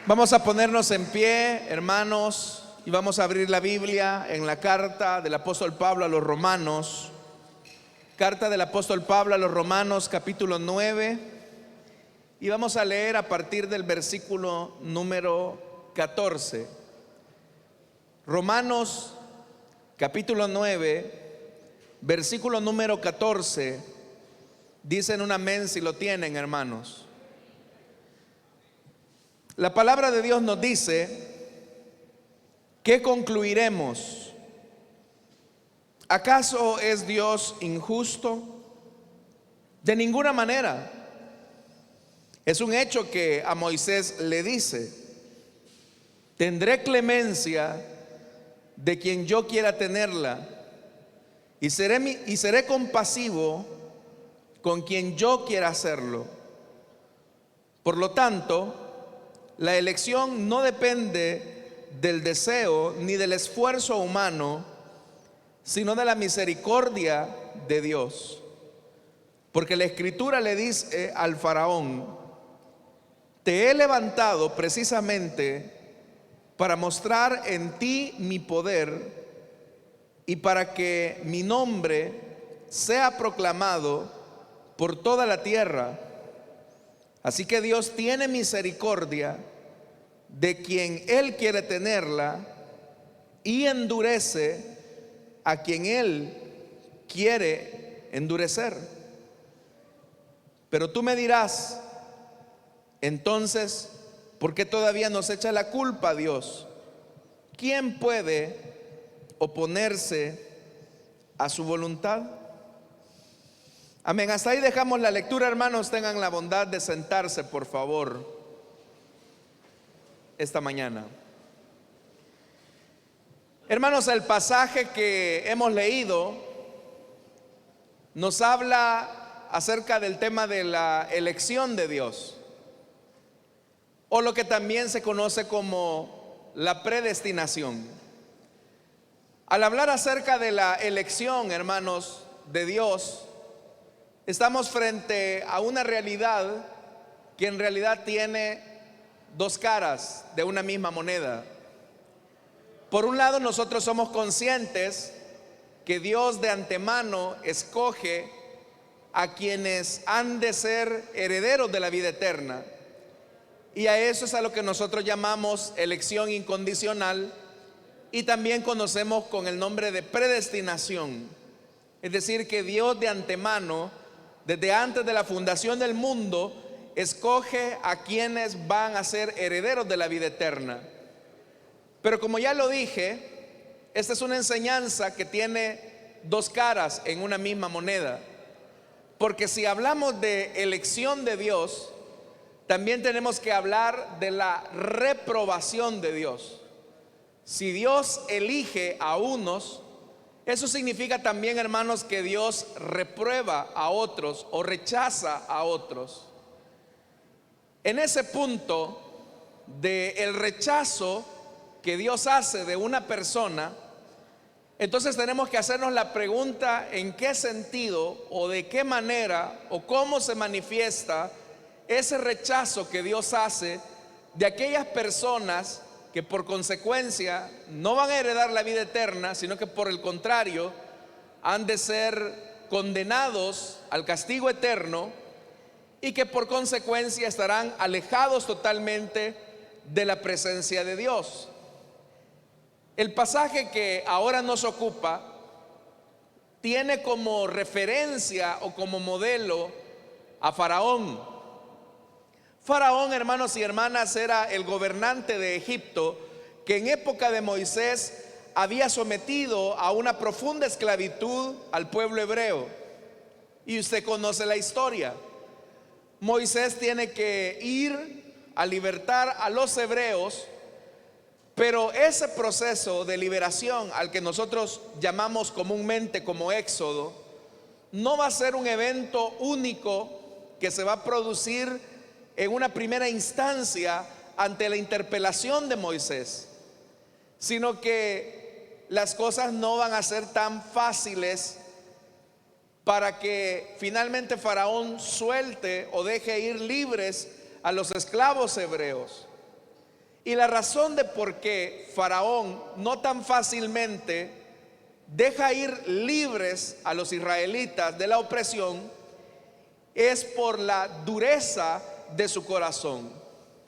Vamos a ponernos en pie, hermanos, y vamos a abrir la Biblia en la carta del apóstol Pablo a los Romanos. Carta del apóstol Pablo a los Romanos, capítulo 9. Y vamos a leer a partir del versículo número 14. Romanos, capítulo 9, versículo número 14. Dicen un amén si lo tienen, hermanos. La palabra de Dios nos dice: ¿qué concluiremos? ¿Acaso es Dios injusto? De ninguna manera. Es un hecho que a Moisés le dice: tendré clemencia de quien yo quiera tenerla, y seré compasivo con quien yo quiera hacerlo. Por lo tanto, la elección no depende del deseo ni del esfuerzo humano, sino de la misericordia de Dios. Porque la Escritura le dice al faraón: te he levantado precisamente para mostrar en ti mi poder y para que mi nombre sea proclamado por toda la tierra. Así que Dios tiene misericordia de quien Él quiere tenerla y endurece a quien Él quiere endurecer. Pero tú me dirás: entonces, ¿por qué todavía nos echa la culpa a Dios? ¿Quién puede oponerse a su voluntad? Amén. Hasta ahí dejamos la lectura, hermanos. Tengan la bondad de sentarse, por favor, esta mañana. Hermanos, el pasaje que hemos leído nos habla acerca del tema de la elección de Dios, o lo que también se conoce como la predestinación. Al hablar acerca de la elección, hermanos, de Dios, estamos frente a una realidad que en realidad tiene dos caras de una misma moneda. Por un lado, nosotros somos conscientes que Dios de antemano escoge a quienes han de ser herederos de la vida eterna, y a eso es a lo que nosotros llamamos elección incondicional, y también conocemos con el nombre de predestinación. Es decir, que Dios de antemano, desde antes de la fundación del mundo, escoge a quienes van a ser herederos de la vida eterna. Pero como ya lo dije, esta es una enseñanza que tiene dos caras en una misma moneda. Porque si hablamos de elección de Dios, también tenemos que hablar de la reprobación de Dios. Si Dios elige a unos, eso significa también, hermanos, que Dios reprueba a otros o rechaza a otros. En ese punto del rechazo que Dios hace de una persona, entonces tenemos que hacernos la pregunta: ¿en qué sentido o de qué manera o cómo se manifiesta ese rechazo que Dios hace de aquellas personas que por consecuencia no van a heredar la vida eterna, sino que por el contrario han de ser condenados al castigo eterno, y que por consecuencia estarán alejados totalmente de la presencia de Dios? El pasaje que ahora nos ocupa tiene como referencia o como modelo a Faraón. Faraón, hermanos y hermanas, era el gobernante de Egipto, que en época de Moisés había sometido a una profunda esclavitud al pueblo hebreo. Y usted conoce la historia. Moisés tiene que ir a libertar a los hebreos, pero ese proceso de liberación, al que nosotros llamamos comúnmente como éxodo, no va a ser un evento único que se va a producir en una primera instancia ante la interpelación de Moisés, sino que las cosas no van a ser tan fáciles para que finalmente Faraón suelte o deje ir libres a los esclavos hebreos. Y la razón de por qué Faraón no tan fácilmente deja ir libres a los israelitas de la opresión es por la dureza de su corazón.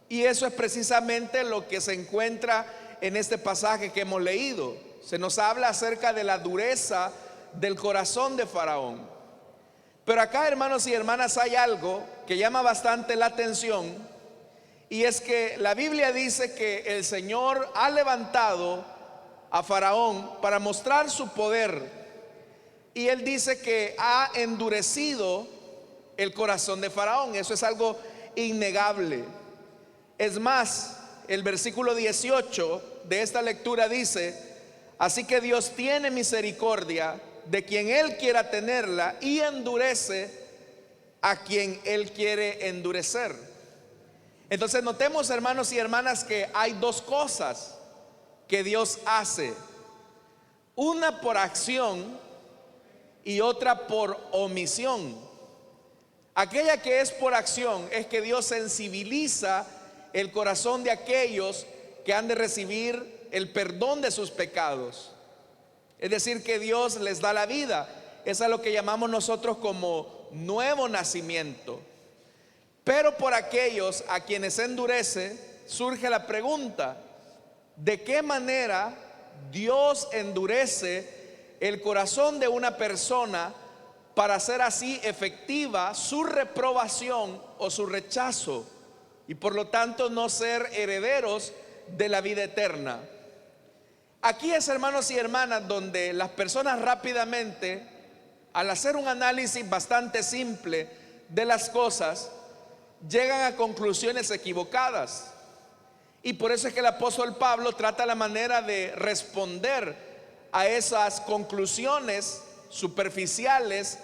Y eso es precisamente lo que se encuentra en este pasaje que hemos leído. Se nos habla acerca de la dureza del corazón de Faraón. Pero acá, hermanos y hermanas, hay algo que llama bastante la atención, y es que la Biblia dice que el Señor ha levantado a Faraón para mostrar su poder, y él dice que ha endurecido el corazón de Faraón. Eso es algo innegable. Es más, el versículo 18 de esta lectura dice: así que Dios tiene misericordia de quien Él quiera tenerla y endurece a quien Él quiere endurecer. Entonces notemos, hermanos y hermanas, que hay dos cosas que Dios hace: una por acción y otra por omisión. Aquella que es por acción es que Dios sensibiliza el corazón de aquellos que han de recibir el perdón de sus pecados. Es decir, que Dios les da la vida. Eso es lo que llamamos nosotros como nuevo nacimiento. Pero por aquellos a quienes endurece, surge la pregunta: ¿de qué manera Dios endurece el corazón de una persona para hacer así efectiva su reprobación o su rechazo, y por lo tanto no ser herederos de la vida eterna? Aquí es, hermanos y hermanas, donde las personas rápidamente, al hacer un análisis bastante simple de las cosas, llegan a conclusiones equivocadas. Y por eso es que el apóstol Pablo trata la manera de responder a esas conclusiones superficiales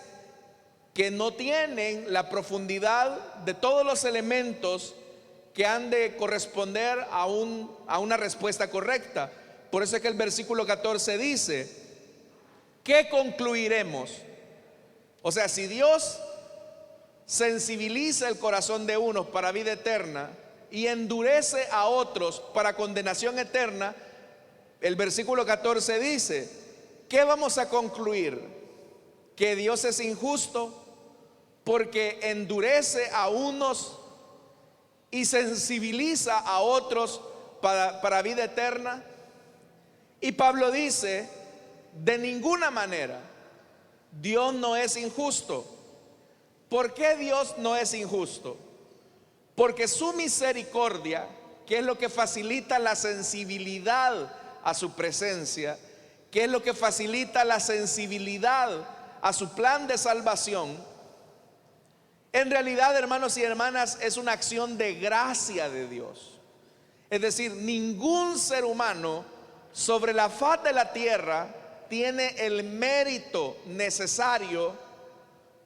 que no tienen la profundidad de todos los elementos que han de corresponder a una respuesta correcta. Por eso es que el versículo 14 dice: ¿qué concluiremos? O sea, si Dios sensibiliza el corazón de unos para vida eterna y endurece a otros para condenación eterna, el versículo 14 dice: ¿qué vamos a concluir? ¿Que Dios es injusto porque endurece a unos y sensibiliza a otros para vida eterna? Y Pablo dice: de ninguna manera. Dios no es injusto. ¿Por qué Dios no es injusto? Porque su misericordia, que es lo que facilita la sensibilidad a su presencia, que es lo que facilita la sensibilidad a su plan de salvación, en realidad, hermanos y hermanas, es una acción de gracia de Dios. Es decir, ningún ser humano sobre la faz de la tierra tiene el mérito necesario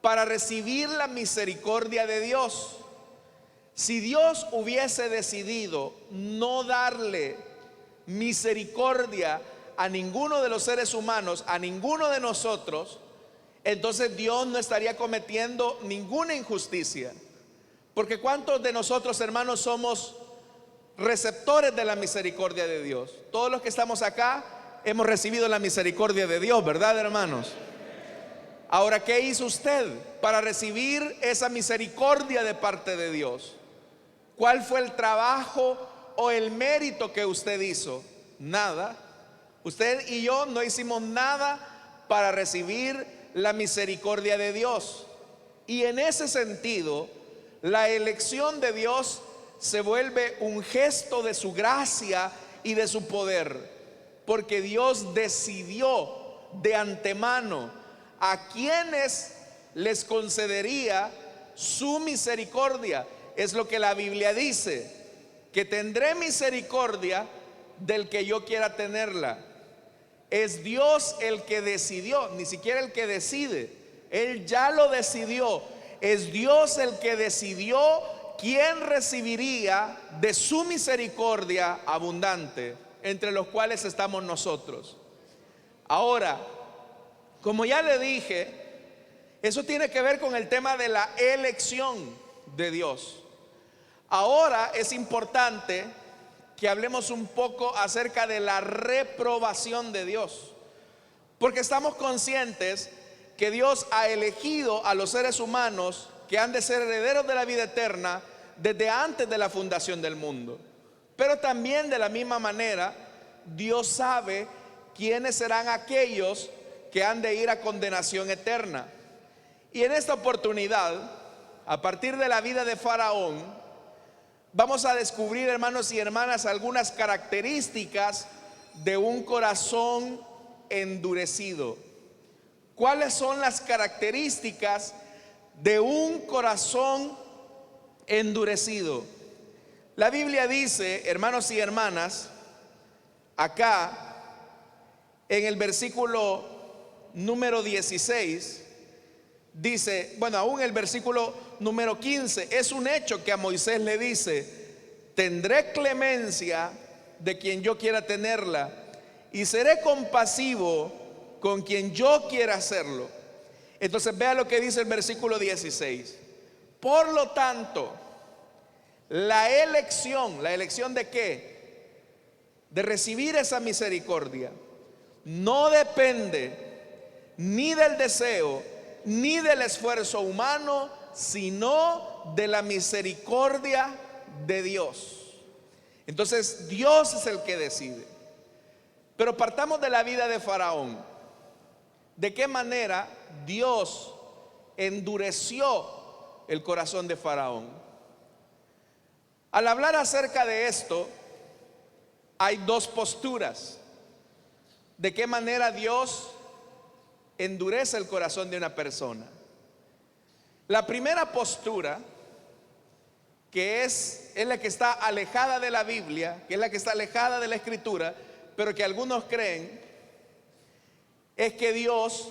para recibir la misericordia de Dios. Si Dios hubiese decidido no darle misericordia a ninguno de los seres humanos, a ninguno de nosotros, entonces Dios no estaría cometiendo ninguna injusticia. Porque ¿cuántos de nosotros, hermanos, somos receptores de la misericordia de Dios? Todos los que estamos acá hemos recibido la misericordia de Dios, ¿verdad, hermanos? Ahora, ¿qué hizo usted para recibir esa misericordia de parte de Dios? ¿Cuál fue el trabajo o el mérito que usted hizo? Nada. Usted y yo no hicimos nada para recibir la misericordia de Dios. Y en ese sentido, la elección de Dios se vuelve un gesto de su gracia y de su poder, porque Dios decidió de antemano a quienes les concedería su misericordia. Es lo que la Biblia dice: que tendré misericordia del que yo quiera tenerla. Es Dios el que decidió, ni siquiera el que decide. Él ya lo decidió. Es Dios el que decidió quién recibiría de su misericordia abundante, entre los cuales estamos nosotros. Ahora, como ya le dije, eso tiene que ver con el tema de la elección de Dios. Ahora es importante que hablemos un poco acerca de la reprobación de Dios, porque estamos conscientes que Dios ha elegido a los seres humanos que han de ser herederos de la vida eterna desde antes de la fundación del mundo. Pero también de la misma manera, Dios sabe quiénes serán aquellos que han de ir a condenación eterna. Y en esta oportunidad, a partir de la vida de Faraón, vamos a descubrir, hermanos y hermanas, algunas características de un corazón endurecido. ¿Cuáles son las características de un corazón endurecido? La Biblia dice, hermanos y hermanas, acá en el versículo número 16, dice, bueno, aún el versículo número 15, es un hecho que a Moisés le dice: tendré clemencia de quien yo quiera tenerla, y seré compasivo con quien yo quiera hacerlo. Entonces vea lo que dice el versículo 16. Por lo tanto, la elección ¿de qué? De recibir esa misericordia no depende ni del deseo ni del esfuerzo humano, sino de la misericordia de Dios. Entonces Dios es el que decide. Pero partamos de la vida de Faraón. ¿De qué manera Dios endureció el corazón de Faraón? Al hablar acerca de esto, hay dos posturas. ¿De qué manera Dios endurece el corazón de una persona? La primera postura, que es la que está alejada de la Biblia, que es la que está alejada de la Escritura, pero que algunos creen, es que Dios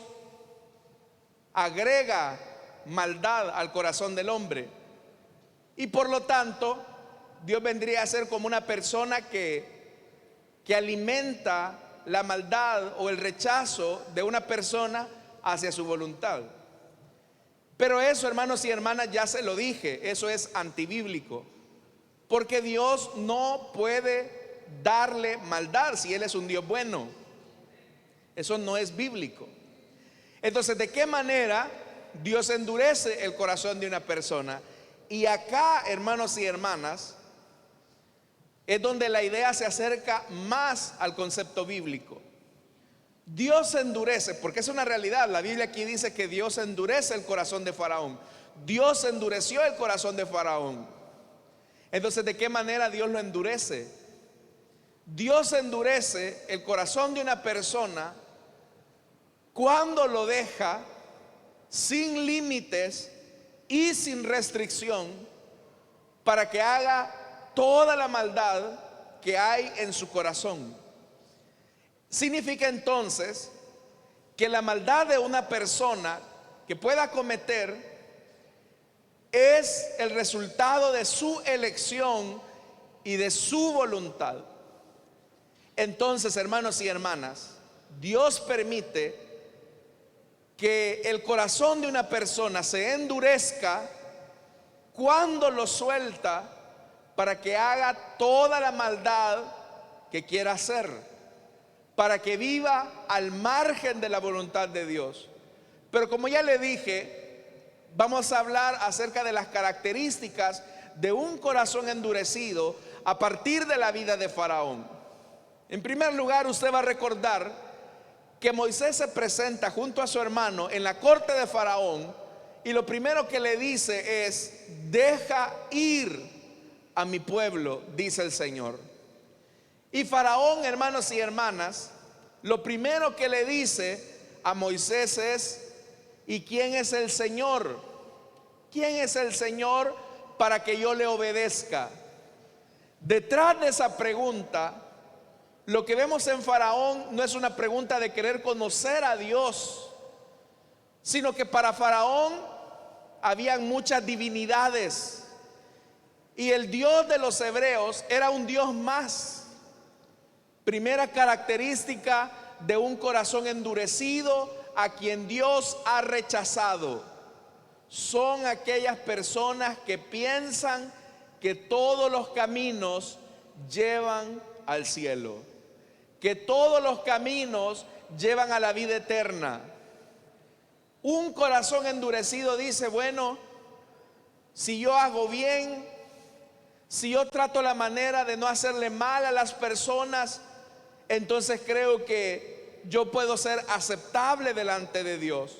agrega maldad al corazón del hombre, y por lo tanto Dios vendría a ser como una persona que alimenta la maldad o el rechazo de una persona hacia su voluntad. Pero eso, hermanos y hermanas, ya se lo dije, eso es antibíblico, porque Dios no puede darle maldad si Él es un Dios bueno. Eso no es bíblico. Entonces, ¿de qué manera Dios endurece el corazón de una persona? Y acá, hermanos y hermanas, es donde la idea se acerca más al concepto bíblico. Dios endurece, porque es una realidad. La Biblia aquí dice que Dios endurece el corazón de Faraón. Dios endureció el corazón de Faraón. Entonces, ¿de qué manera Dios lo endurece? Dios endurece el corazón de una persona cuando lo deja sin límites y sin restricción para que haga toda la maldad que hay en su corazón. Significa entonces que la maldad de una persona que pueda cometer es el resultado de su elección y de su voluntad. Entonces, hermanos y hermanas, Dios permite que el corazón de una persona se endurezca cuando lo suelta para que haga toda la maldad que quiera hacer, para que viva al margen de la voluntad de Dios. Pero como ya le dije, vamos a hablar acerca de las características de un corazón endurecido a partir de la vida de Faraón. En primer lugar, usted va a recordar que Moisés se presenta junto a su hermano en la corte de Faraón, y lo primero que le dice es: deja ir a mi pueblo, dice el Señor. Y Faraón, hermanos y hermanas, lo primero que le dice a Moisés es: ¿y quién es el Señor? ¿Quién es el Señor para que yo le obedezca? Detrás de esa pregunta, lo que vemos en Faraón no es una pregunta de querer conocer a Dios, sino que para Faraón habían muchas divinidades, y el Dios de los hebreos era un Dios más. Primera característica de un corazón endurecido a quien Dios ha rechazado: son aquellas personas que piensan que todos los caminos llevan al cielo, que todos los caminos llevan a la vida eterna. Un corazón endurecido dice, bueno, si yo hago bien, si yo trato la manera de no hacerle mal a las personas, entonces creo que yo puedo ser aceptable delante de Dios.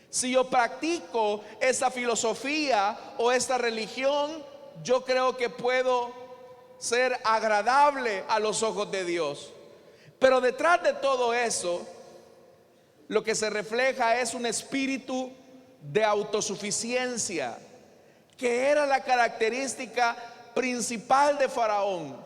Si yo practico esta filosofía o esta religión, yo creo que puedo ser agradable a los ojos de Dios. Pero detrás de todo eso, lo que se refleja es un espíritu de autosuficiencia, que era la característica principal de Faraón.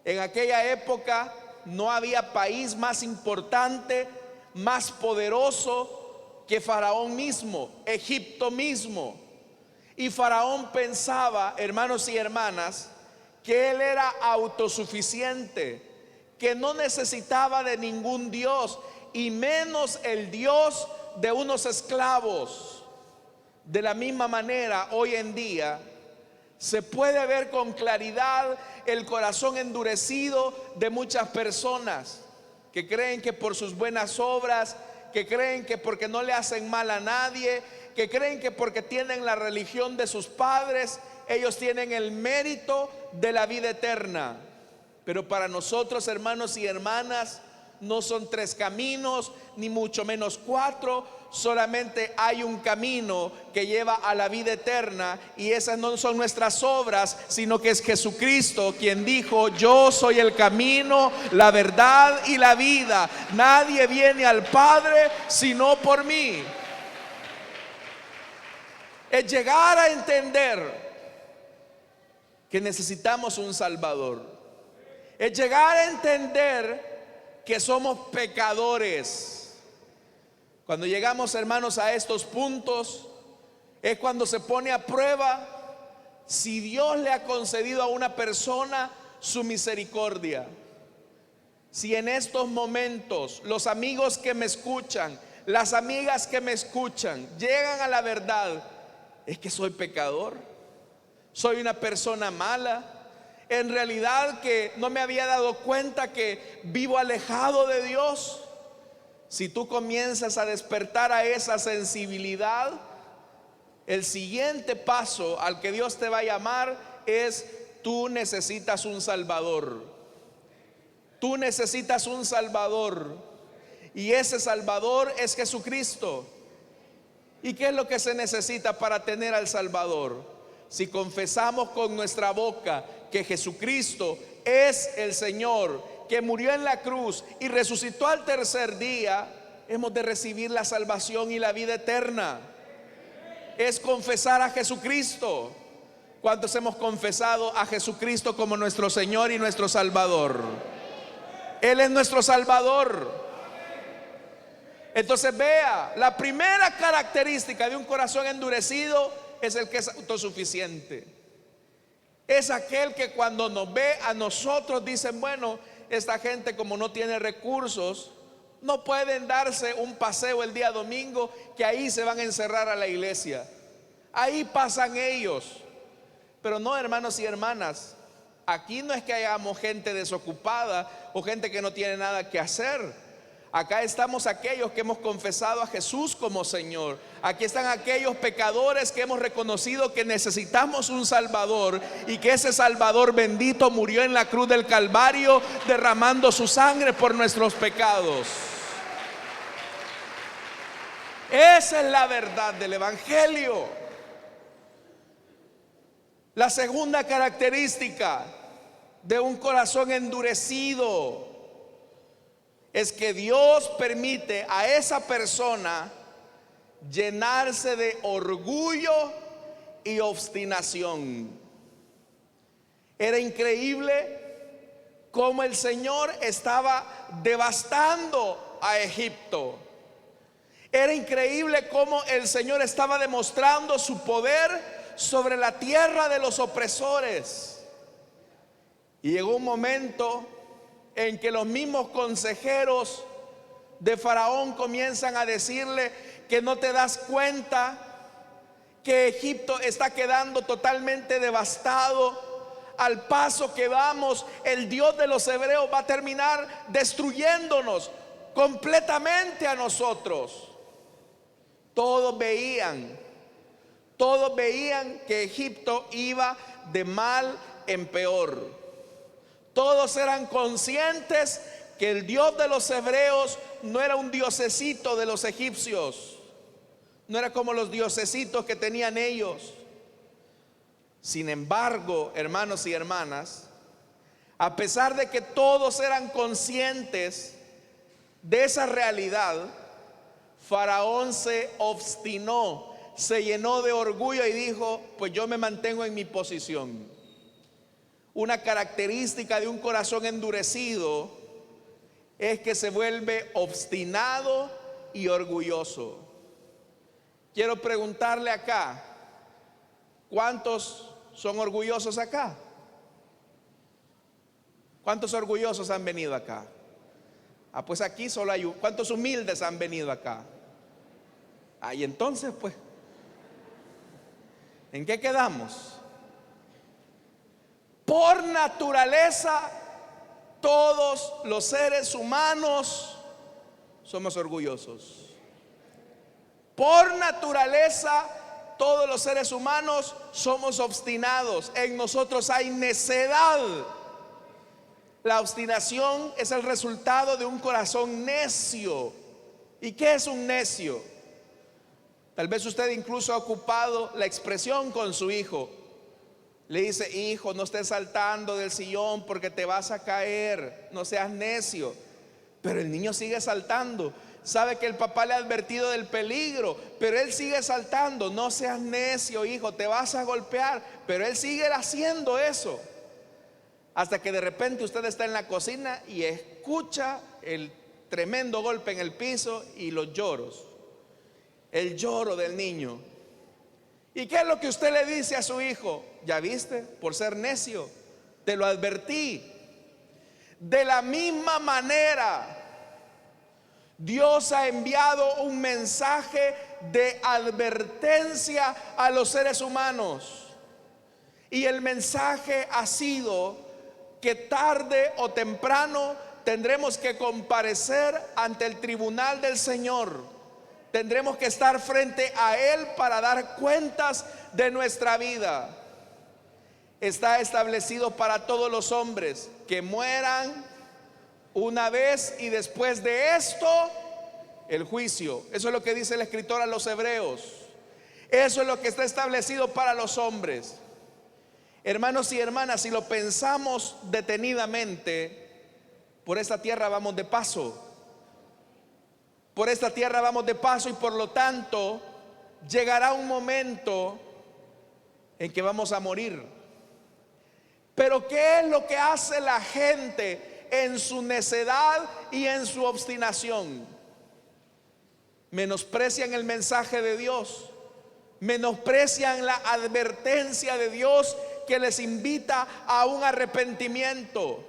En aquella época no había país más importante, más poderoso que Faraón mismo, Egipto mismo. Y Faraón pensaba, hermanos y hermanas, que él era autosuficiente, que no necesitaba de ningún Dios, y menos el Dios de unos esclavos. De la misma manera, hoy en día se puede ver con claridad el corazón endurecido de muchas personas que creen que por sus buenas obras, que creen que porque no le hacen mal a nadie, que creen que porque tienen la religión de sus padres, ellos tienen el mérito de la vida eterna. Pero para nosotros, hermanos y hermanas, no son 3 caminos, ni mucho menos 4. Solamente hay un camino que lleva a la vida eterna, y esas no son nuestras obras, sino que es Jesucristo quien dijo: yo soy el camino, la verdad y la vida. Nadie viene al Padre sino por mí. Es llegar a entender que necesitamos un Salvador. Es llegar a entender que somos pecadores. Cuando llegamos, hermanos, a estos puntos, es cuando se pone a prueba si Dios le ha concedido a una persona su misericordia. Si en estos momentos los amigos que me escuchan, las amigas que me escuchan, llegan a la verdad, es que soy pecador, soy una persona mala, en realidad que no me había dado cuenta que vivo alejado de Dios. Si tú comienzas a despertar a esa sensibilidad, el siguiente paso al que Dios te va a llamar es: tú necesitas un Salvador. Tú necesitas un Salvador, y ese Salvador es Jesucristo. ¿Y qué es lo que se necesita para tener al Salvador? Si confesamos con nuestra boca que Jesucristo es el Señor, que murió en la cruz y resucitó al tercer día, hemos de recibir la salvación y la vida eterna. Es confesar a Jesucristo. ¿Cuántos hemos confesado a Jesucristo como nuestro Señor y nuestro Salvador? Él es nuestro Salvador. Entonces vea, la primera característica de un corazón endurecido es el que es autosuficiente. Es aquel que cuando nos ve a nosotros dicen: bueno, esta gente como no tiene recursos, no pueden darse un paseo el día domingo, que ahí se van a encerrar a la iglesia, ahí pasan ellos. Pero no, hermanos y hermanas, aquí no es que hayamos gente desocupada o gente que no tiene nada que hacer. Acá estamos aquellos que hemos confesado a Jesús como Señor. Aquí están aquellos pecadores que hemos reconocido que necesitamos un Salvador, y que ese Salvador bendito murió en la cruz del Calvario, derramando su sangre por nuestros pecados. Esa es la verdad del Evangelio. La segunda característica de un corazón endurecido es que Dios permite a esa persona llenarse de orgullo y obstinación. Era increíble cómo el Señor estaba devastando a Egipto. Era increíble cómo el Señor estaba demostrando su poder sobre la tierra de los opresores. Y llegó un momento en que los mismos consejeros de Faraón comienzan a decirle: que no te das cuenta que Egipto está quedando totalmente devastado. al paso que vamos, el Dios de los hebreos va a terminar destruyéndonos completamente a nosotros. Todos veían que Egipto iba de mal en peor. Todos eran conscientes que el Dios de los hebreos no era un diosecito de los egipcios, no era como los diosecitos que tenían ellos. Sin embargo, hermanos y hermanas, a pesar de que todos eran conscientes de esa realidad, Faraón se obstinó, se llenó de orgullo y dijo: pues yo me mantengo en mi posición. Una característica de un corazón endurecido es que se vuelve obstinado y orgulloso. Quiero preguntarle acá, ¿cuántos son orgullosos acá? ¿Cuántos orgullosos han venido acá? Pues aquí solo hay ¿cuántos humildes han venido acá? Y entonces pues, ¿en qué quedamos? Por naturaleza, todos los seres humanos somos orgullosos. Por naturaleza, todos los seres humanos somos obstinados. En nosotros hay necedad. La obstinación es el resultado de un corazón necio. ¿Y qué es un necio? Tal vez usted incluso ha ocupado la expresión con su hijo. Le dice: hijo, no estés saltando del sillón porque te vas a caer, no seas necio. Pero el niño sigue saltando. Sabe que el papá le ha advertido del peligro, pero él sigue saltando. No seas necio, hijo, te vas a golpear. Pero él sigue haciendo eso, hasta que de repente usted está en la cocina y escucha el tremendo golpe en el piso y los lloros, el lloro del niño. ¿Y qué es lo que usted le dice a su hijo? Ya viste, por ser necio, te lo advertí. De la misma manera, Dios ha enviado un mensaje de advertencia a los seres humanos. Y el mensaje ha sido que tarde o temprano tendremos que comparecer ante el tribunal del Señor. Tendremos que estar frente a Él para dar cuentas de nuestra vida. Está establecido para todos los hombres que mueran una vez y después de esto el juicio. Eso es lo que dice el escritor a los hebreos. Eso es lo que está establecido para los hombres. Hermanos y hermanas, si lo pensamos detenidamente, por esta tierra vamos de paso. Por esta tierra vamos de paso y por lo tanto llegará un momento en que vamos a morir. Pero ¿qué es lo que hace la gente en su necedad y en su obstinación? Menosprecian el mensaje de Dios, menosprecian la advertencia de Dios que les invita a un arrepentimiento.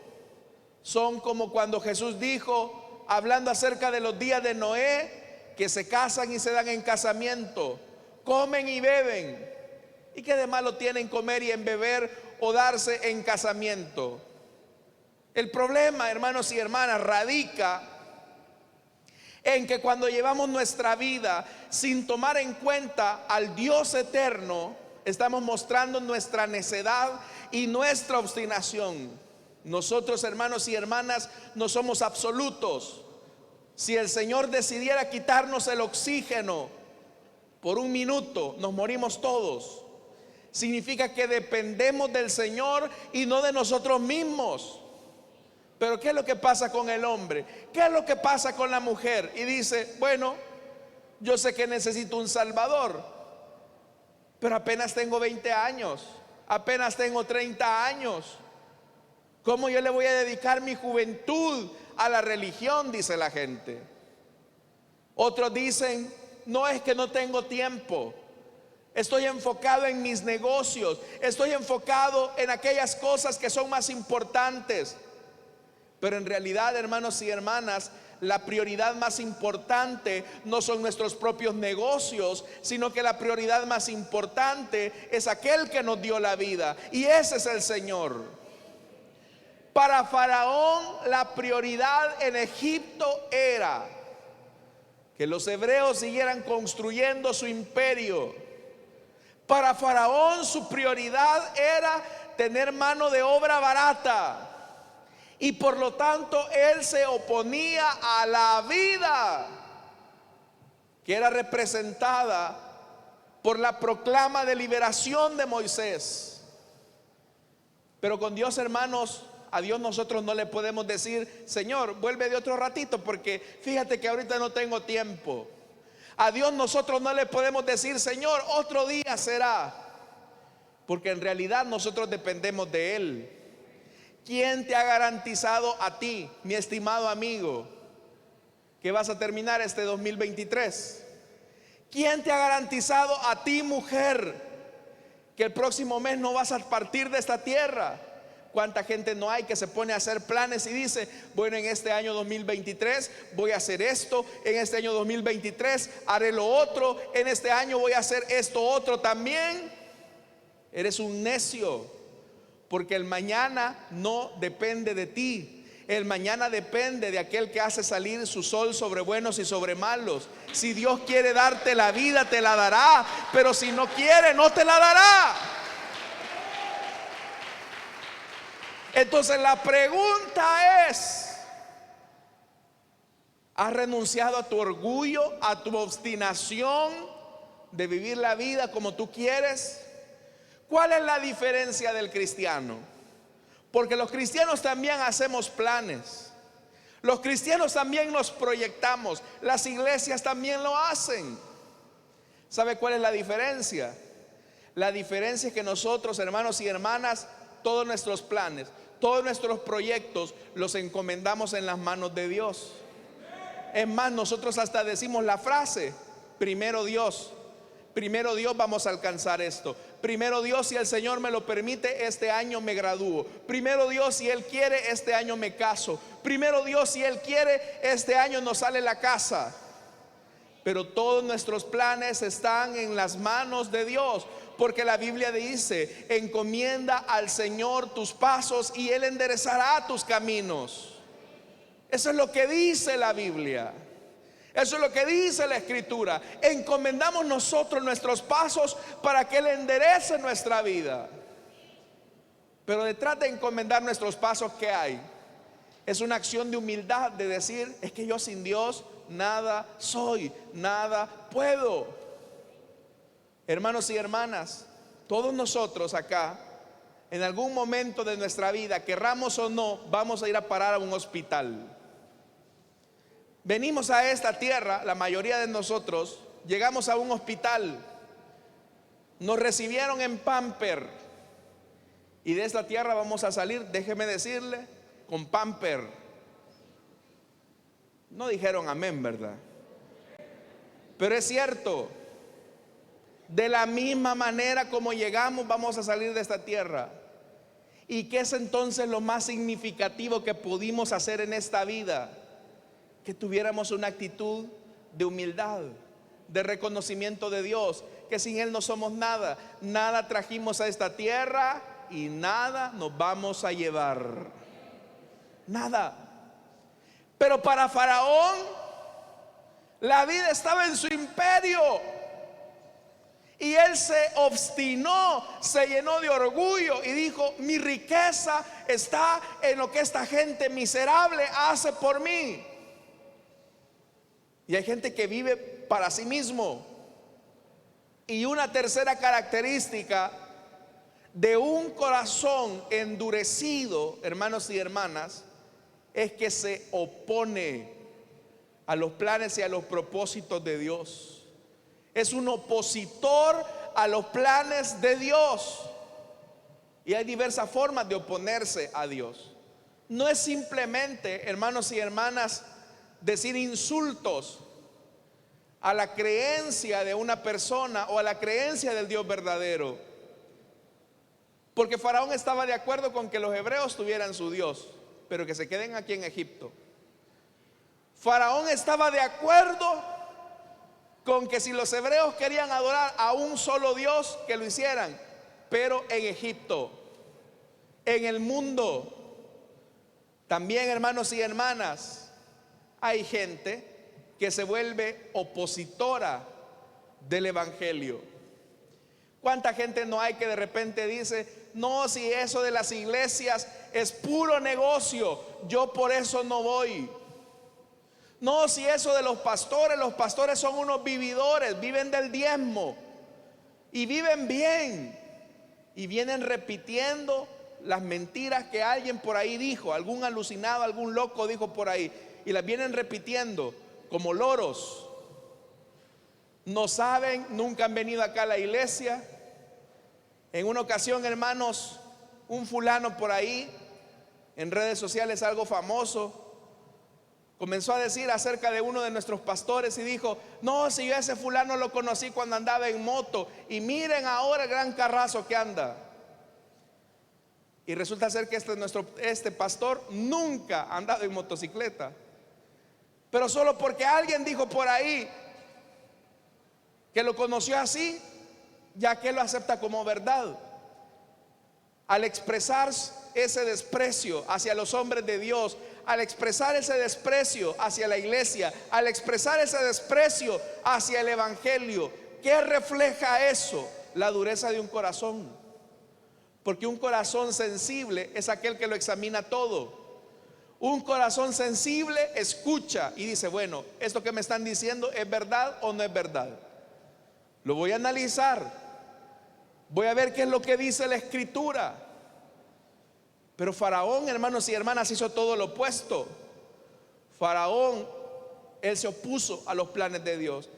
Son como cuando Jesús dijo, hablando acerca de los días de Noé, que se casan y se dan en casamiento, comen y beben. ¿Y qué de malo tienen comer y en beber o darse en casamiento? El problema, hermanos y hermanas, radica en que cuando llevamos nuestra vida sin tomar en cuenta al Dios eterno, estamos mostrando nuestra necedad y nuestra obstinación. Nosotros, hermanos y hermanas, no somos absolutos. Si el Señor decidiera quitarnos el oxígeno por un minuto, nos morimos todos. Significa que dependemos del Señor y no de nosotros mismos. Pero ¿qué es lo que pasa con el hombre? ¿Qué es lo que pasa con la mujer? Y dice, bueno, yo sé que necesito un Salvador, pero apenas tengo 20 años, apenas tengo 30 años. ¿Cómo yo le voy a dedicar mi juventud a la religión? Dice la gente. Otros dicen, no, es que no tengo tiempo. Estoy enfocado en mis negocios, estoy enfocado en aquellas cosas que son más importantes. Pero en realidad, hermanos y hermanas, la prioridad más importante no son nuestros propios negocios, sino que la prioridad más importante es aquel que nos dio la vida, y ese es el Señor. Para Faraón, la prioridad en Egipto era que los hebreos siguieran construyendo su imperio. Para Faraón, su prioridad era tener mano de obra barata, y por lo tanto él se oponía a la vida que era representada por la proclama de liberación de Moisés. Pero con Dios, hermanos, a Dios nosotros no le podemos decir: Señor, vuelve de otro ratito, porque fíjate que ahorita no tengo tiempo. A Dios nosotros no le podemos decir: Señor, otro día será, porque en realidad nosotros dependemos de Él. ¿Quién te ha garantizado a ti, mi estimado amigo, que vas a terminar este 2023? ¿Quién te ha garantizado a ti, mujer, que el próximo mes no vas a partir de esta tierra? ¿Cuánta gente no hay que se pone a hacer planes y dice: bueno, en este año 2023 voy a hacer esto, en este año 2023 haré lo otro, en este año voy a hacer esto otro también? Eres un necio, porque el mañana no depende de ti. El mañana depende de aquel que hace salir su sol sobre buenos y sobre malos. Si Dios quiere darte la vida, te la dará, pero si no quiere, no te la dará. Entonces la pregunta es: ¿has renunciado a tu orgullo, a tu obstinación de vivir la vida como tú quieres? ¿Cuál es la diferencia del cristiano? Porque los cristianos también hacemos planes, los cristianos también nos proyectamos, las iglesias también lo hacen. ¿Sabe cuál es la diferencia? La diferencia es que nosotros, hermanos y hermanas, todos nuestros planes, todos nuestros proyectos los encomendamos en las manos de Dios. Es más, nosotros hasta decimos la frase: primero Dios, vamos a alcanzar esto. Primero Dios, si el Señor me lo permite, este año me gradúo. Primero Dios, si Él quiere, este año me caso. Primero Dios, si Él quiere, este año nos sale la casa. Pero todos nuestros planes están en las manos de Dios, porque la Biblia dice: encomienda al Señor tus pasos y Él enderezará tus caminos. Eso es lo que dice la Biblia. Eso es lo que dice la Escritura. Encomendamos nosotros nuestros pasos para que Él enderece nuestra vida. Pero detrás de encomendar nuestros pasos, ¿qué hay? Es una acción de humildad, de decir: es que yo sin Dios nada soy, nada puedo. Hermanos y hermanas, todos nosotros acá, en algún momento de nuestra vida, querramos o no, vamos a ir a parar a un hospital. Venimos a esta tierra, la mayoría de nosotros llegamos a un hospital, nos recibieron en pamper, y de esta tierra vamos a salir, déjeme decirle, con pamper. No dijeron amén, ¿verdad? Pero es cierto, de la misma manera como llegamos, vamos a salir de esta tierra. ¿Y qué es entonces lo más significativo que pudimos hacer en esta vida? Que tuviéramos una actitud de humildad, de reconocimiento de Dios, que sin Él no somos nada. Nada trajimos a esta tierra y nada nos vamos a llevar. Nada. Pero para Faraón, la vida estaba en su imperio, y él se obstinó, se llenó de orgullo y dijo: mi riqueza está en lo que esta gente miserable hace por mí. Y hay gente que vive para sí mismo. Y una tercera característica de un corazón endurecido, hermanos y hermanas, es que se opone a los planes y a los propósitos de Dios. Es un opositor a los planes de Dios. Y hay diversas formas de oponerse a Dios. No es simplemente, hermanos y hermanas, decir insultos a la creencia de una persona o a la creencia del Dios verdadero. Porque Faraón estaba de acuerdo con que los hebreos tuvieran su Dios, pero que se queden aquí en Egipto. Faraón estaba de acuerdo con que si los hebreos querían adorar a un solo Dios, que lo hicieran. Pero en Egipto, en el mundo, también, hermanos y hermanas, hay gente que se vuelve opositora del evangelio. ¿Cuánta gente no hay que de repente dice: no, si eso de las iglesias es puro negocio, yo por eso no voy? No, si eso de los pastores son unos vividores, viven del diezmo y viven bien, y vienen repitiendo las mentiras que alguien por ahí dijo, algún alucinado, algún loco dijo por ahí, y las vienen repitiendo como loros. No saben, nunca han venido acá a la iglesia. En una ocasión, hermanos, un fulano por ahí, en redes sociales algo famoso, comenzó a decir acerca de uno de nuestros pastores y dijo: no, si yo a ese fulano lo conocí cuando andaba en moto, y miren ahora el gran carrazo que anda. Y resulta ser que este pastor nunca ha andado en motocicleta, pero solo porque alguien dijo por ahí que lo conoció así, ya que lo acepta como verdad. Al expresar ese desprecio hacia los hombres de Dios, al expresar ese desprecio hacia la iglesia, al expresar ese desprecio hacia el evangelio, ¿qué refleja eso? La dureza de un corazón. Porque un corazón sensible es aquel que lo examina todo. Un corazón sensible escucha y dice: bueno, esto que me están diciendo, ¿es verdad o no es verdad? Lo voy a analizar, voy a ver qué es lo que dice la escritura. Pero Faraón, hermanos y hermanas, hizo todo lo opuesto. Faraón, él se opuso a los planes de Dios.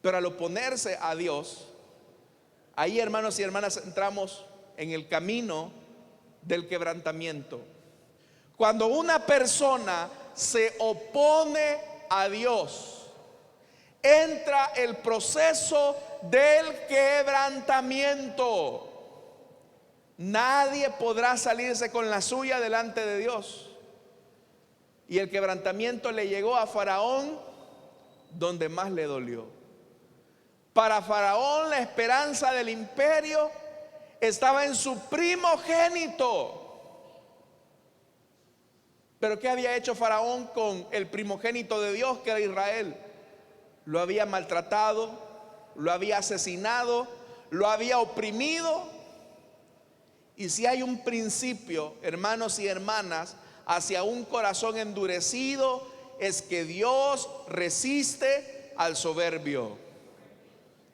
Pero al oponerse a Dios, ahí, hermanos y hermanas, entramos en el camino del quebrantamiento. Cuando una persona se opone a Dios, entra el proceso del quebrantamiento. Nadie podrá salirse con la suya delante de Dios. Y el quebrantamiento le llegó a Faraón donde más le dolió. Para Faraón, la esperanza del imperio estaba en su primogénito. Pero ¿qué había hecho Faraón con el primogénito de Dios, que era Israel? Lo había maltratado, lo había asesinado, lo había oprimido. Y si hay un principio, hermanos y hermanas, hacia un corazón endurecido, es que Dios resiste al soberbio.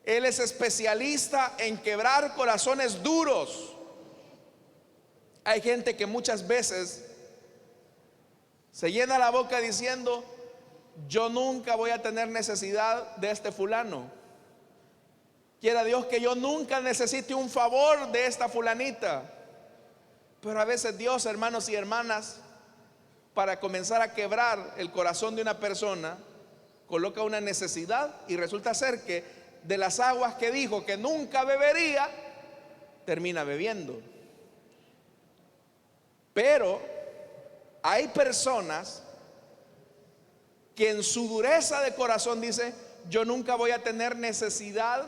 Él es especialista en quebrar corazones duros. Hay gente que muchas veces se llena la boca diciendo: yo nunca voy a tener necesidad de este fulano. Quiera Dios que yo nunca necesite un favor de esta fulanita. Pero a veces Dios, hermanos y hermanas, para comenzar a quebrar el corazón de una persona, coloca una necesidad, y resulta ser que de las aguas que dijo que nunca bebería, termina bebiendo. Pero hay personas que en su dureza de corazón dice: yo nunca voy a tener necesidad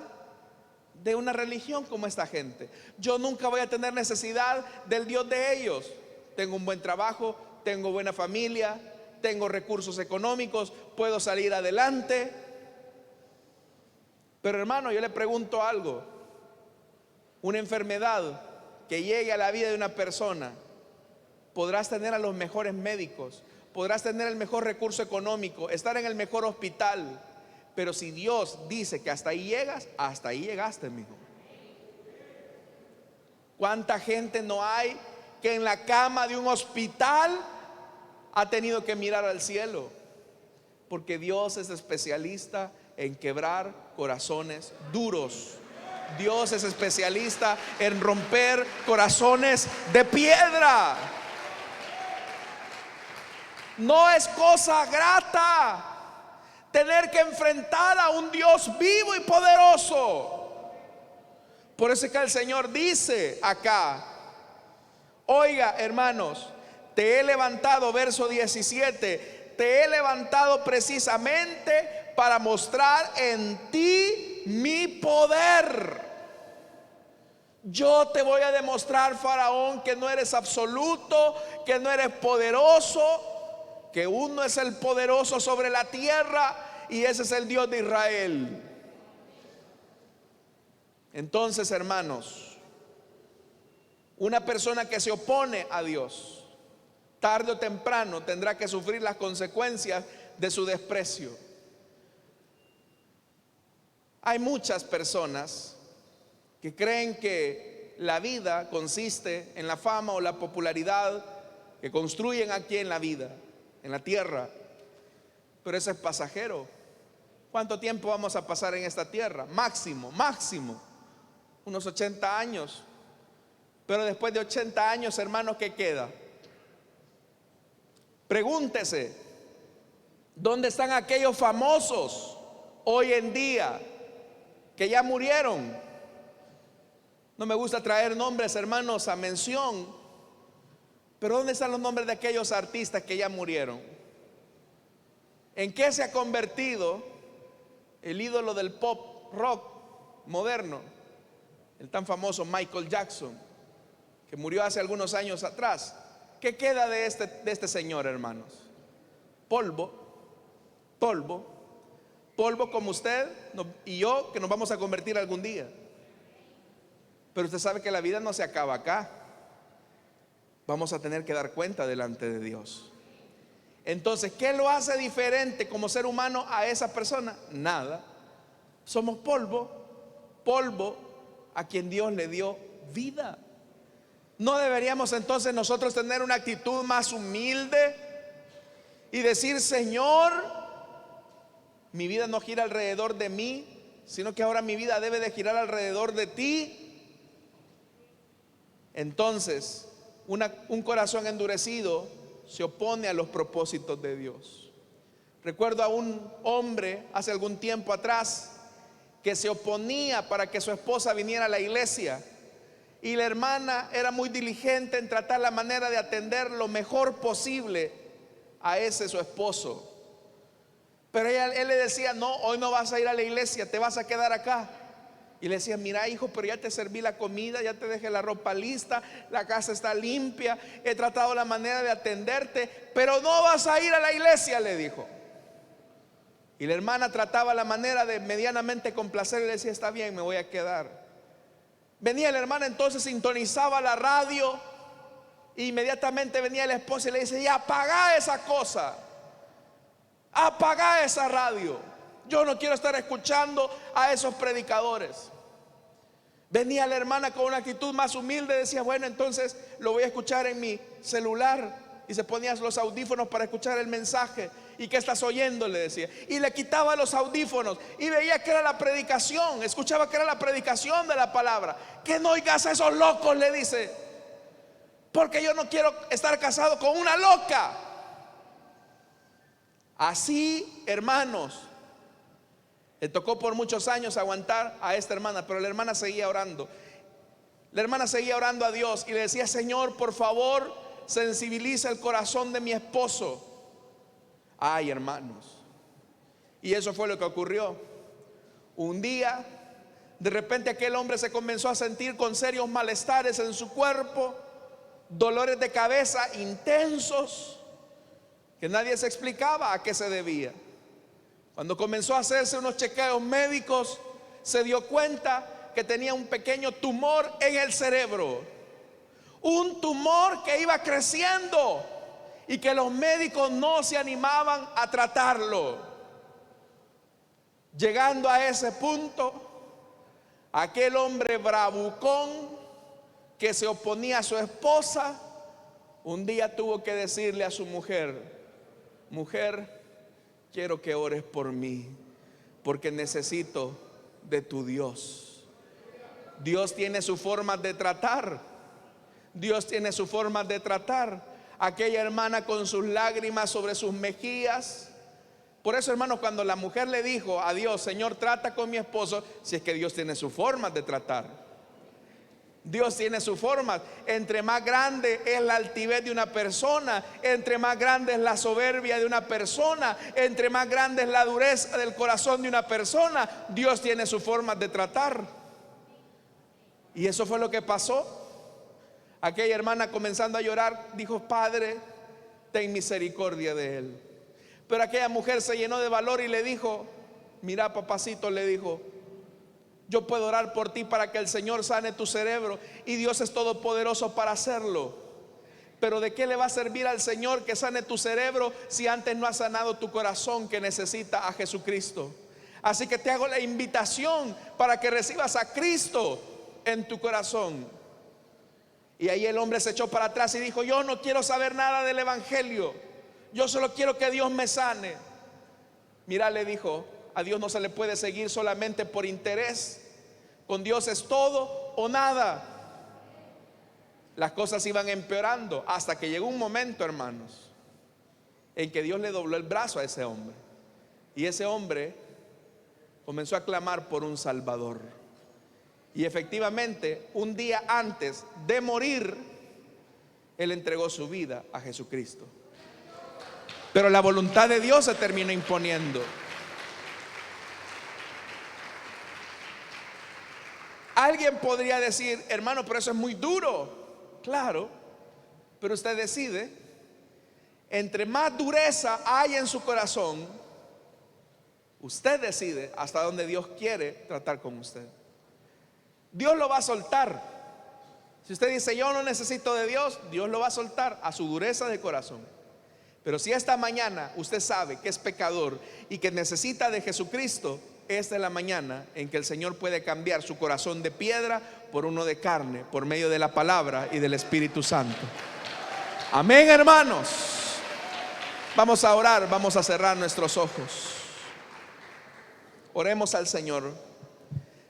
de una religión como esta gente. Yo nunca voy a tener necesidad del Dios de ellos. Tengo un buen trabajo, tengo buena familia, tengo recursos económicos, puedo salir adelante. Pero hermano, yo le pregunto algo: una enfermedad que llegue a la vida de una persona, podrás tener a los mejores médicos, podrás tener el mejor recurso económico, estar en el mejor hospital, pero si Dios dice que hasta ahí llegas, hasta ahí llegaste, mijo. ¿Cuánta gente no hay que en la cama de un hospital ha tenido que mirar al cielo? Porque Dios es especialista en quebrar corazones duros. Dios es especialista en romper corazones de piedra. No es cosa grata tener que enfrentar a un Dios vivo y poderoso. Por eso es que el Señor dice acá: oiga, hermanos, te he levantado, verso 17, te he levantado precisamente para mostrar en ti mi poder. Yo te voy a demostrar, Faraón, que no eres absoluto, que no eres poderoso, que uno es el poderoso sobre la tierra y ese es el Dios de Israel. Entonces, hermanos, una persona que se opone a Dios, tarde o temprano tendrá que sufrir las consecuencias de su desprecio. Hay muchas personas que creen que la vida consiste en la fama o la popularidad que construyen aquí en la vida, en la tierra, pero eso es pasajero. ¿Cuánto tiempo vamos a pasar en esta tierra? Máximo unos 80 años. Pero después de 80 años, hermanos, ¿qué queda? Pregúntese, ¿dónde están aquellos famosos hoy en día que ya murieron? No me gusta traer nombres, hermanos, a mención, pero ¿dónde están los nombres de aquellos artistas que ya murieron? ¿En qué se ha convertido el ídolo del pop rock moderno? El tan famoso Michael Jackson, que murió hace algunos años atrás. ¿Qué queda de este señor, hermanos? Polvo como usted y yo, que nos vamos a convertir algún día. Pero usted sabe que la vida no se acaba acá. Vamos a tener que dar cuenta delante de Dios. Entonces, ¿qué lo hace diferente como ser humano a esa persona? Nada. Somos polvo a quien Dios le dio vida. ¿No deberíamos entonces nosotros tener una actitud más humilde y decir: Señor, mi vida no gira alrededor de mí, sino que ahora mi vida debe de girar alrededor de ti? Entonces, un corazón endurecido se opone a los propósitos de Dios. Recuerdo a un hombre hace algún tiempo atrás que se oponía para que su esposa viniera a la iglesia, y la hermana era muy diligente en tratar la manera de atender lo mejor posible a ese su esposo. Pero él le decía: no, hoy no vas a ir a la iglesia, te vas a quedar acá. Y le decía: mira, hijo, pero ya te serví la comida, ya te dejé la ropa lista, la casa está limpia, he tratado la manera de atenderte, pero no vas a ir a la iglesia, le dijo. Y la hermana trataba la manera de medianamente complacerle, le decía: está bien, me voy a quedar. Venía la hermana, entonces sintonizaba la radio, e inmediatamente venía el esposo y le dice: ya apaga esa cosa, apaga esa radio, yo no quiero estar escuchando a esos predicadores. Venía la hermana con una actitud más humilde, decía: bueno, entonces lo voy a escuchar en mi celular, y se ponía los audífonos para escuchar el mensaje. ¿Y qué estás oyendo?, le decía. Y le quitaba los audífonos y veía que era la predicación, escuchaba que era la predicación de la palabra. Que no oigas a esos locos, le dice, porque yo no quiero estar casado con una loca. Así, hermanos, le tocó por muchos años aguantar a esta hermana, pero la hermana seguía orando. La hermana seguía orando a Dios y le decía: Señor, por favor, sensibiliza el corazón de mi esposo. Ay, hermanos, y eso fue lo que ocurrió. Un día, de repente, aquel hombre se comenzó a sentir con serios malestares en su cuerpo, dolores de cabeza intensos, que nadie se explicaba a qué se debía. Cuando comenzó a hacerse unos chequeos médicos, se dio cuenta que tenía un pequeño tumor en el cerebro, un tumor que iba creciendo y que los médicos no se animaban a tratarlo. Llegando a ese punto, aquel hombre bravucón que se oponía a su esposa, un día tuvo que decirle a su mujer: mujer, quiero que ores por mí, porque necesito de tu Dios. Dios tiene su forma de tratar. Dios tiene su forma de tratar. Aquella hermana con sus lágrimas sobre sus mejillas. Por eso, hermanos, cuando la mujer le dijo a Dios: Señor, trata con mi esposo, si es que Dios tiene su forma de tratar. Dios tiene su forma. Entre más grande es la altivez de una persona, entre más grande es la soberbia de una persona, entre más grande es la dureza del corazón de una persona, Dios tiene su forma de tratar. Y eso fue lo que pasó. Aquella hermana, comenzando a llorar, dijo: Padre, ten misericordia de él. Pero aquella mujer se llenó de valor y le dijo: mira, papacito, le dijo, yo puedo orar por ti para que el Señor sane tu cerebro, y Dios es todopoderoso para hacerlo. Pero ¿de qué le va a servir al Señor que sane tu cerebro si antes no ha sanado tu corazón, que necesita a Jesucristo? Así que te hago la invitación para que recibas a Cristo en tu corazón. Y ahí el hombre se echó para atrás y dijo: yo no quiero saber nada del evangelio, yo solo quiero que Dios me sane. Mira, le dijo, a Dios no se le puede seguir solamente por interés. Con Dios es todo o nada. Las cosas iban empeorando hasta que llegó un momento, hermanos, en que Dios le dobló el brazo a ese hombre. Y ese hombre comenzó a clamar por un Salvador. Y efectivamente, un día antes de morir, él entregó su vida a Jesucristo. Pero la voluntad de Dios se terminó imponiendo. Alguien podría decir: hermano, pero eso es muy duro. Claro, pero usted decide. Entre más dureza hay en su corazón, usted decide hasta dónde Dios quiere tratar con usted. Dios lo va a soltar. Si usted dice: yo no necesito de Dios, Dios lo va a soltar a su dureza de corazón. Pero si esta mañana usted sabe que es pecador y que necesita de Jesucristo, esta es la mañana en que el Señor puede cambiar su corazón de piedra por uno de carne, por medio de la palabra y del Espíritu Santo. Amén, hermanos. Vamos a orar, vamos a cerrar nuestros ojos. Oremos al Señor.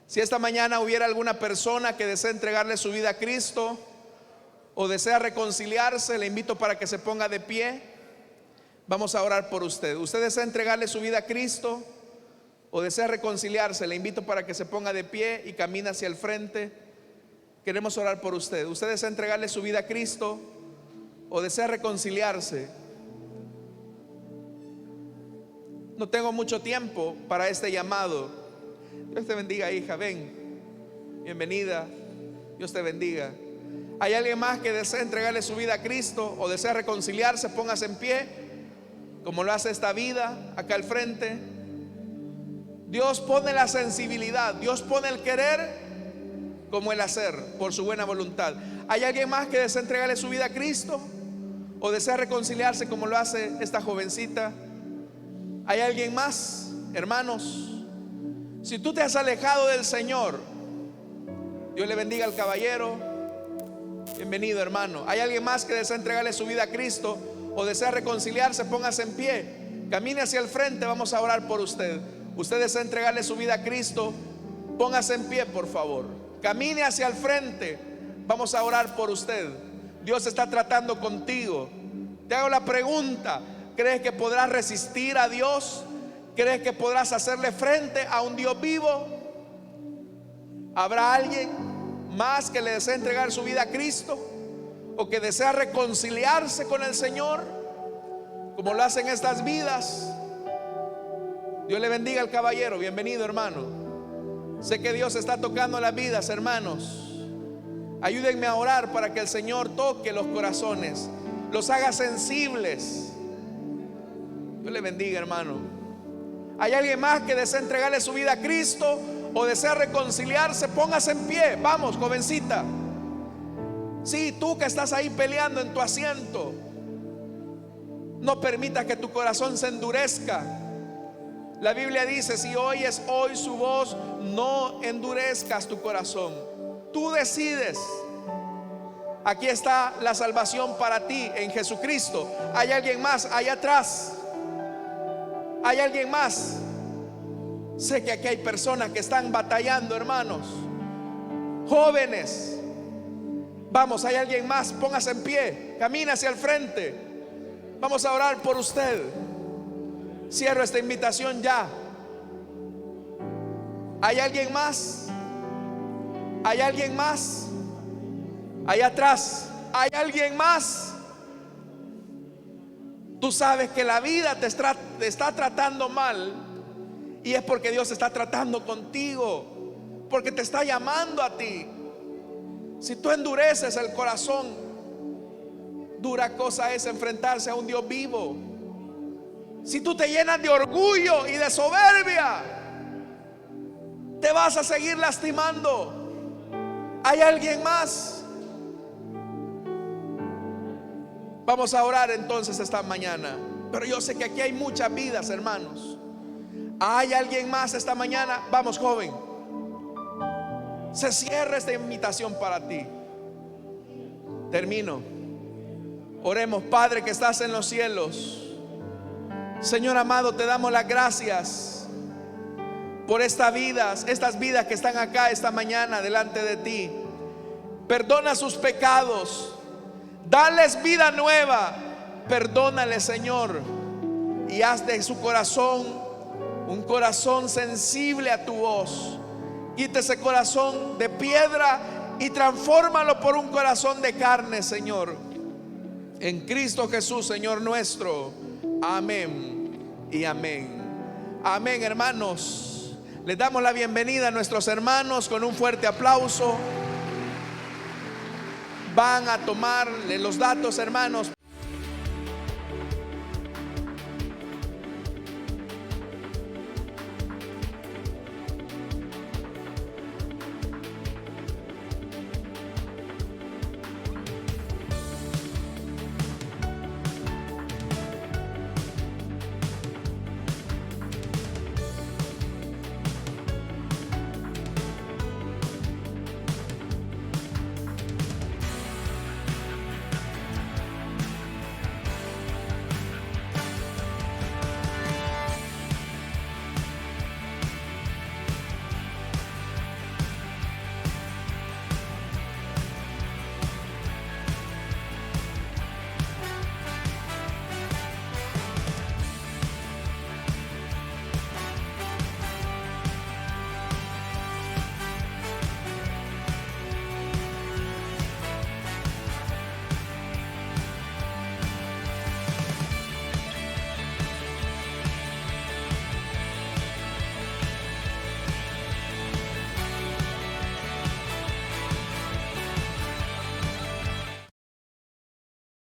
Si esta mañana hubiera alguna persona que desea entregarle su vida a Cristo o desea reconciliarse, le invito para que se ponga de pie. Vamos a orar por usted. ¿Usted desea entregarle su vida a Cristo o desea reconciliarse? Le invito para que se ponga de pie y camine hacia el frente. Queremos orar por usted. ¿Usted desea entregarle su vida a Cristo o desea reconciliarse? No tengo mucho tiempo para este llamado. Dios te bendiga, hija, ven. Bienvenida. Dios te bendiga. ¿Hay alguien más que desea entregarle su vida a Cristo o desea reconciliarse? Póngase en pie, como lo hace esta vida, acá al frente. Dios pone la sensibilidad, Dios pone el querer como el hacer, por su buena voluntad. ¿Hay alguien más que desea entregarle su vida a Cristo o desea reconciliarse como lo hace esta jovencita? ¿Hay alguien más, hermanos? Si tú te has alejado del Señor, Dios le bendiga al caballero. Bienvenido, hermano. ¿Hay alguien más que desea entregarle su vida a Cristo o desea reconciliarse? Póngase en pie, camine hacia el frente, vamos a orar por usted. Usted desea entregarle su vida a Cristo, póngase en pie, por favor. Camine hacia el frente, vamos a orar por usted. Dios está tratando contigo. Te hago la pregunta: ¿crees que podrás resistir a Dios? ¿Crees que podrás hacerle frente a un Dios vivo? ¿Habrá alguien más que le desea entregar su vida a Cristo o que desea reconciliarse con el Señor como lo hacen estas vidas? Dios le bendiga al caballero. Bienvenido, hermano. Sé que Dios está tocando las vidas, hermanos. Ayúdenme a orar para que el Señor toque los corazones, los haga sensibles. Dios le bendiga, hermano. ¿Hay alguien más que desea entregarle su vida a Cristo o desea reconciliarse? Póngase en pie. Vamos, jovencita. Sí, tú que estás ahí peleando en tu asiento, no permita que tu corazón se endurezca. La Biblia dice: si oyes hoy su voz, no endurezcas tu corazón. Tú decides. Aquí está la salvación para ti en Jesucristo. ¿Hay alguien más allá atrás? ¿Hay alguien más? Sé que aquí hay personas que están batallando, hermanos, jóvenes. Vamos, ¿hay alguien más? Póngase en pie, camina hacia el frente. Vamos a orar por usted. Cierro esta invitación ya. ¿Hay alguien más? ¿Hay alguien más? Allá atrás hay alguien más. Tú sabes que la vida te está tratando mal, y es porque Dios está tratando contigo, porque te está llamando a ti. Si tú endureces el corazón, dura cosa es enfrentarse a un Dios vivo. Si tú te llenas de orgullo y de soberbia, te vas a seguir lastimando. ¿Hay alguien más? Vamos a orar entonces esta mañana. Pero yo sé que aquí hay muchas vidas, hermanos. ¿Hay alguien más esta mañana? Vamos, joven. Se cierra esta invitación para ti. Termino. Oremos. Padre que estás en los cielos, Señor amado, te damos las gracias por estas vidas que están acá esta mañana delante de ti. Perdona sus pecados, dales vida nueva. Perdónale, Señor, y haz de su corazón un corazón sensible a tu voz. Quita ese corazón de piedra y transfórmalo por un corazón de carne, Señor, en Cristo Jesús, Señor nuestro. Amén y amén. Amén, hermanos. Les damos la bienvenida a nuestros hermanos con un fuerte aplauso. Van a tomarle los datos, hermanos.